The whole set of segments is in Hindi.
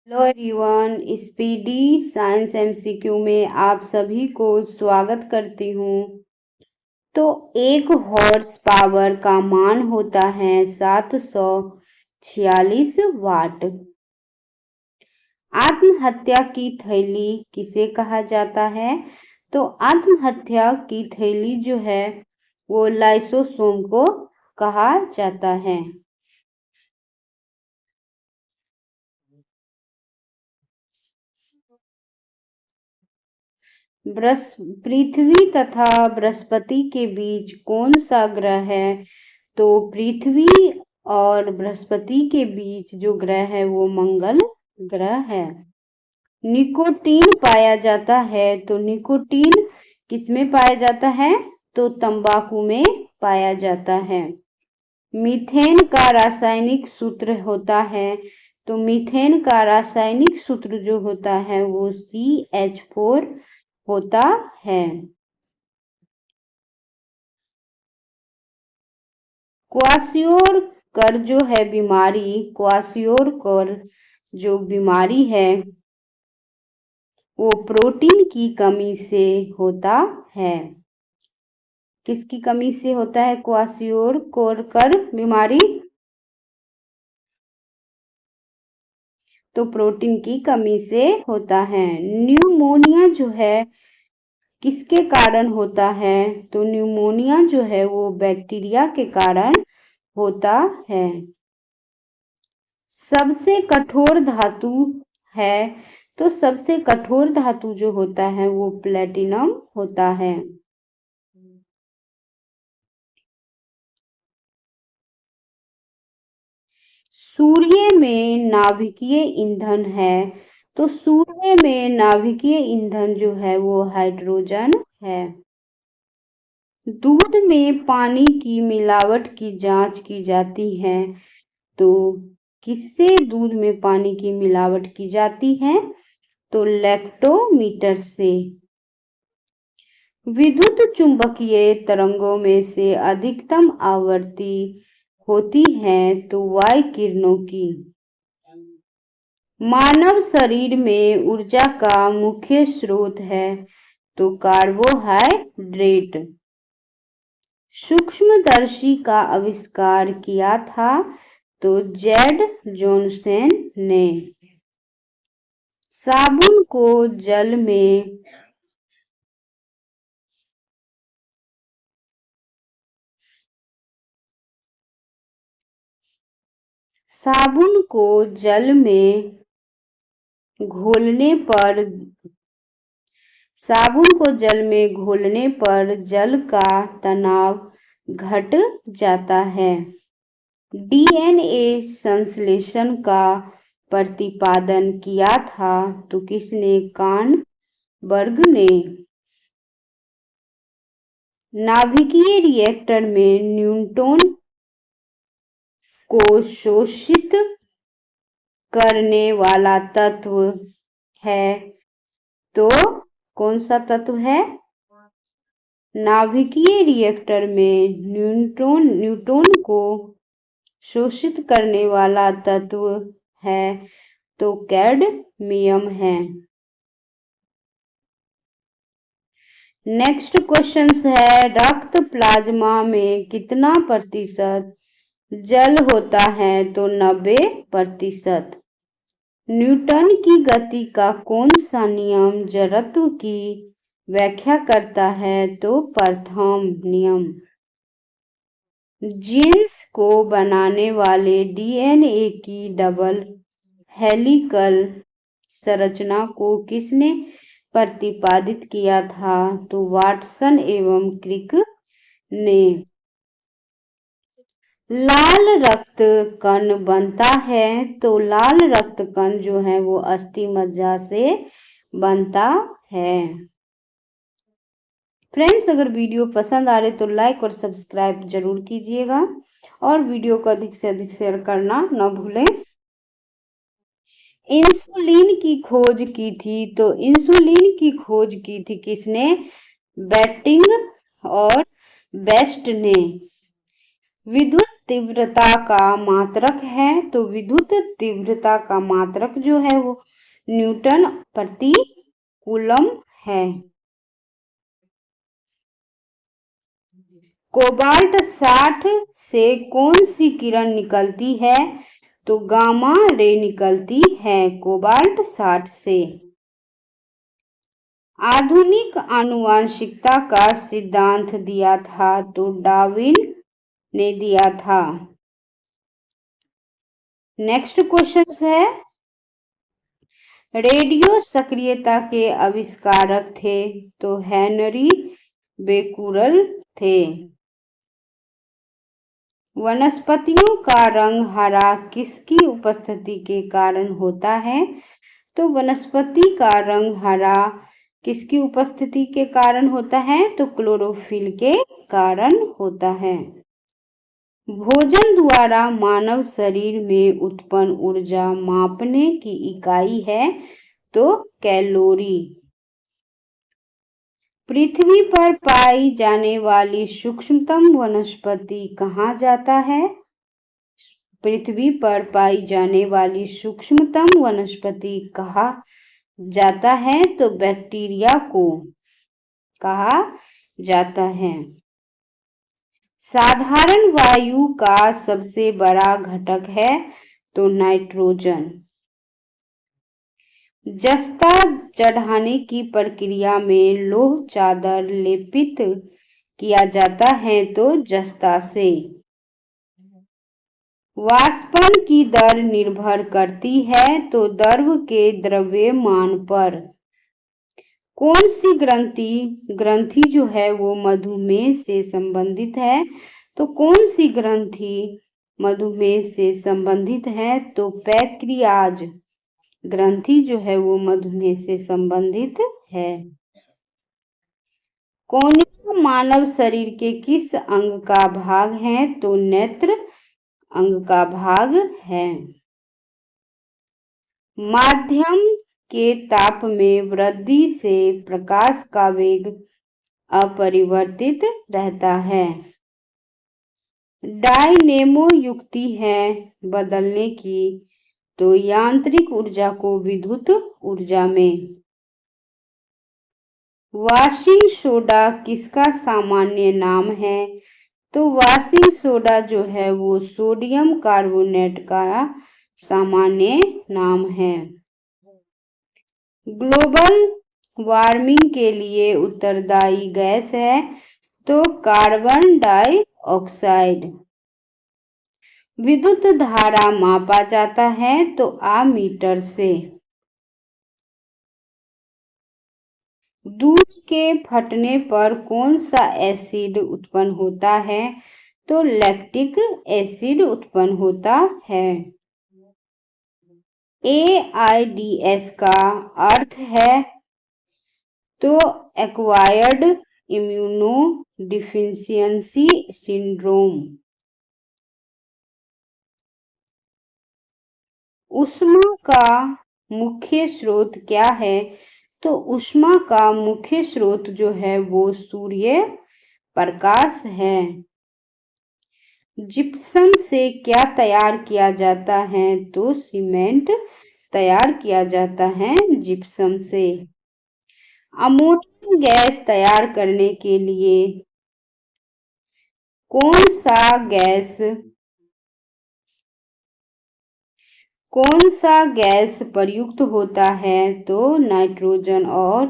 Hello everyone, speedy science MCQ में आप सभी को स्वागत करती हूँ। तो 1 हॉर्स पावर का मान होता है 746 वाट। आत्महत्या की थैली किसे कहा जाता है? तो आत्महत्या की थैली जो है वो लाइसोसोम को कहा जाता है। पृथ्वी तथा बृहस्पति के बीच कौन सा ग्रह है? तो पृथ्वी और बृहस्पति के बीच जो ग्रह है वो मंगल ग्रह है। निकोटीन पाया जाता है, तो निकोटीन किसमें पाया जाता है? तो तंबाकू में पाया जाता है। मीथेन का रासायनिक सूत्र होता है, तो मीथेन का रासायनिक सूत्र जो होता है वो CH4 होता है। क्वासियोरकर जो है बीमारी, क्वासियोरकर जो बीमारी है वो प्रोटीन की कमी से होता है। किसकी कमी से होता है क्वासियोरकर बीमारी? तो प्रोटीन की कमी से होता है। न्यूमोनिया जो है किसके कारण होता है? तो न्यूमोनिया जो है वो बैक्टीरिया के कारण होता है। सबसे कठोर धातु है, तो सबसे कठोर धातु जो होता है वो प्लेटिनम होता है। सूर्य में नाभिकीय ईंधन है, तो सूर्य में नाभिकीय ईंधन जो है वो हाइड्रोजन है। दूध में पानी की मिलावट की जांच की जाती है, तो किससे दूध में पानी की मिलावट की जाती है? तो लैक्टोमीटर से। विद्युत चुंबकीय तरंगों में से अधिकतम आवृत्ति होती है तो वाई किरणों की। मानव शरीर में ऊर्जा का मुख्य स्रोत है, तो कार्बोहाइड्रेट। सूक्ष्मदर्शी का आविष्कार किया था, तो जेड जॉनसन ने। साबुन को जल में घोलने पर जल का तनाव घट जाता है। डीएनए संश्लेषण का प्रतिपादन किया था, तो किसने? कार्नबर्ग ने। नाभिकीय रिएक्टर में न्यूट्रॉन को शोषित करने वाला तत्व है, तो कौन सा तत्व है? नाभिकीय रिएक्टर में न्यूट्रॉन को शोषित करने वाला तत्व है, तो कैडमियम है। नेक्स्ट क्वेश्चन है, रक्त प्लाज्मा में कितना प्रतिशत जल होता है? तो 90%। न्यूटन की गति का कौन सा नियम जड़त्व की व्याख्या करता है? तो प्रथम नियम। जीन्स को बनाने वाले डीएनए की डबल हेलिकल संरचना को किसने प्रतिपादित किया था? तो वाटसन एवं क्रिक ने। लाल रक्त कण बनता है, तो लाल रक्त कण जो है वो अस्थि मज्जा से बनता है। फ्रेंड्स, अगर वीडियो पसंद आ रहे तो लाइक और सब्सक्राइब जरूर कीजिएगा और वीडियो को अधिक से अधिक शेयर करना न भूलें। इंसुलिन की खोज की थी, तो इंसुलिन की खोज की थी किसने? बेटिंग और बेस्ट ने। विद्युत तीव्रता का मात्रक है? तो विद्युत तीव्रता का मात्रक जो है वो न्यूटन प्रति कूलम है। कोबाल्ट 60 से कौन सी किरण निकलती है? तो गामा रे निकलती है कोबाल्ट 60 से। आधुनिक आनुवंशिकता का सिद्धांत दिया था? तो डार्विन ने दिया था। नेक्स्ट क्वेश्चन है, रेडियो सक्रियता के आविष्कारक थे? तो हेनरी बेकुरल थे। वनस्पतियों का रंग हरा किसकी उपस्थिति के कारण होता है? तो वनस्पति का रंग हरा किसकी उपस्थिति के कारण होता है? तो क्लोरोफिल के कारण होता है। भोजन द्वारा मानव शरीर में उत्पन्न ऊर्जा मापने की इकाई है? तो कैलोरी। पृथ्वी पर पाई जाने वाली सूक्ष्मतम वनस्पति कहाँ जाता है? पृथ्वी पर पाई जाने वाली सूक्ष्मतम वनस्पति कहा जाता है? तो बैक्टीरिया को कहा जाता है। साधारण वायु का सबसे बड़ा घटक है? तो नाइट्रोजन। जस्ता चढ़ाने की प्रक्रिया में लोह चादर लेपित किया जाता है? तो जस्ता से। वाष्पन की दर निर्भर करती है? तो द्रव के द्रव्यमान पर। कौन सी ग्रंथि जो है वो मधुमेह से संबंधित है? तो कौन सी ग्रंथि मधुमेह से संबंधित है? तो पैंक्रियाज ग्रंथि जो है वो मधुमेह से संबंधित है। कौन मानव शरीर के किस अंग का भाग है? तो नेत्र अंग का भाग है। माध्यम के ताप में वृद्धि से प्रकाश का वेग अपरिवर्तित रहता है। डायनेमो युक्ति है बदलने की? तो यांत्रिक ऊर्जा को विद्युत ऊर्जा में। वाशिंग सोडा किसका सामान्य नाम है? तो वाशिंग सोडा जो है वो सोडियम कार्बोनेट का सामान्य नाम है। ग्लोबल वार्मिंग के लिए उत्तरदायी गैस है? तो कार्बन डाइऑक्साइड। विद्युत धारा मापा जाता है? तो आमीटर से। दूध के फटने पर कौन सा एसिड उत्पन्न होता है? तो लैक्टिक एसिड उत्पन्न होता है। AIDS का अर्थ है? तो एक्वायर्ड इम्यूनो डिफिशियंसी सिंड्रोम। ऊष्मा का मुख्य स्रोत क्या है? तो ऊष्मा का मुख्य स्रोत जो है वो सूर्य प्रकाश है। जिप्सम से क्या तैयार किया जाता है? तो सीमेंट तैयार किया जाता है जिप्सम से। अमोनिया गैस तैयार करने के लिए कौन सा गैस प्रयुक्त होता है? तो नाइट्रोजन और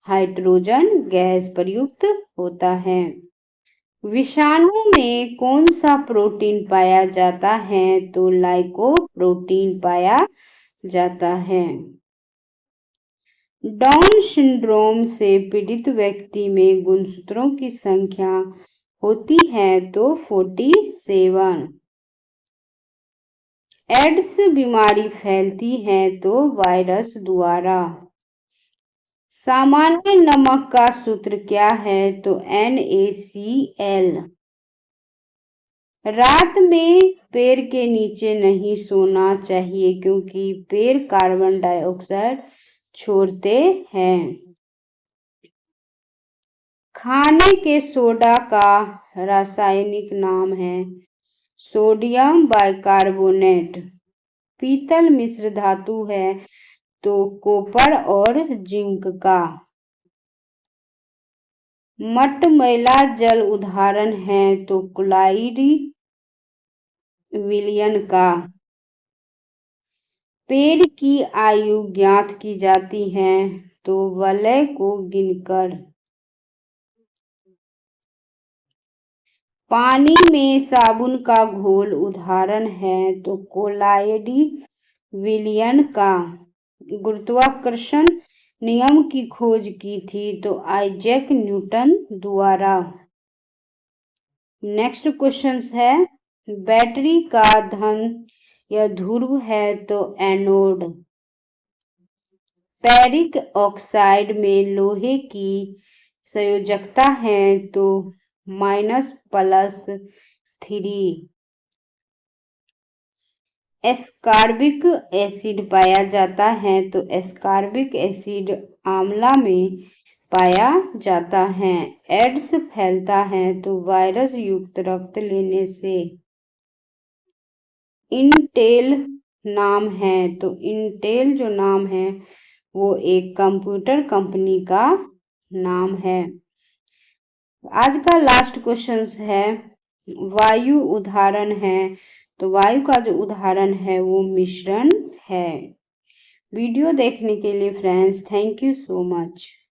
हाइड्रोजन गैस प्रयुक्त होता है। विषाणु में कौन सा प्रोटीन पाया जाता है? तो लाइकोप्रोटीन पाया जाता है। डाउन सिंड्रोम से पीड़ित व्यक्ति में गुणसूत्रों की संख्या होती है? तो 47। एड्स बीमारी फैलती है? तो वायरस द्वारा। सामान्य नमक का सूत्र क्या है? तो NaCl। रात में पेड़ के नीचे नहीं सोना चाहिए क्योंकि पेड़ कार्बन डाइऑक्साइड छोड़ते हैं। खाने के सोडा का रासायनिक नाम है? Sodium bicarbonate. पीतल मिश्र धातु है तो कॉपर और जिंक का। मटमैला जल उदाहरण है तो क्लोराइड विलयन का। पेड़ की आयु ज्ञात की जाती है तो वलय को गिनकर। पानी में साबुन का घोल उदाहरण है तो कोलाइड विलयन का। गुरुत्वाकर्षण नियम की खोज की थी तो आइजैक न्यूटन द्वारा। नेक्स्ट क्वेश्चन है, बैटरी का धन या ध्रुव है तो एनोड। फेरिक ऑक्साइड में लोहे की संयोजकता है तो -+3। एस्कॉर्बिक एसिड पाया जाता है तो एस्कॉर्बिक एसिड आंवला में पाया जाता है। एड्स फैलता है तो वायरस युक्त रक्त लेने से। इंटेल नाम है तो इंटेल जो नाम है वो एक कंप्यूटर कंपनी का नाम है। आज का लास्ट क्वेश्चन है, वायु उदाहरण है तो वायु का जो उदाहरण है वो मिश्रण है। वीडियो देखने के लिए friends thank you so much.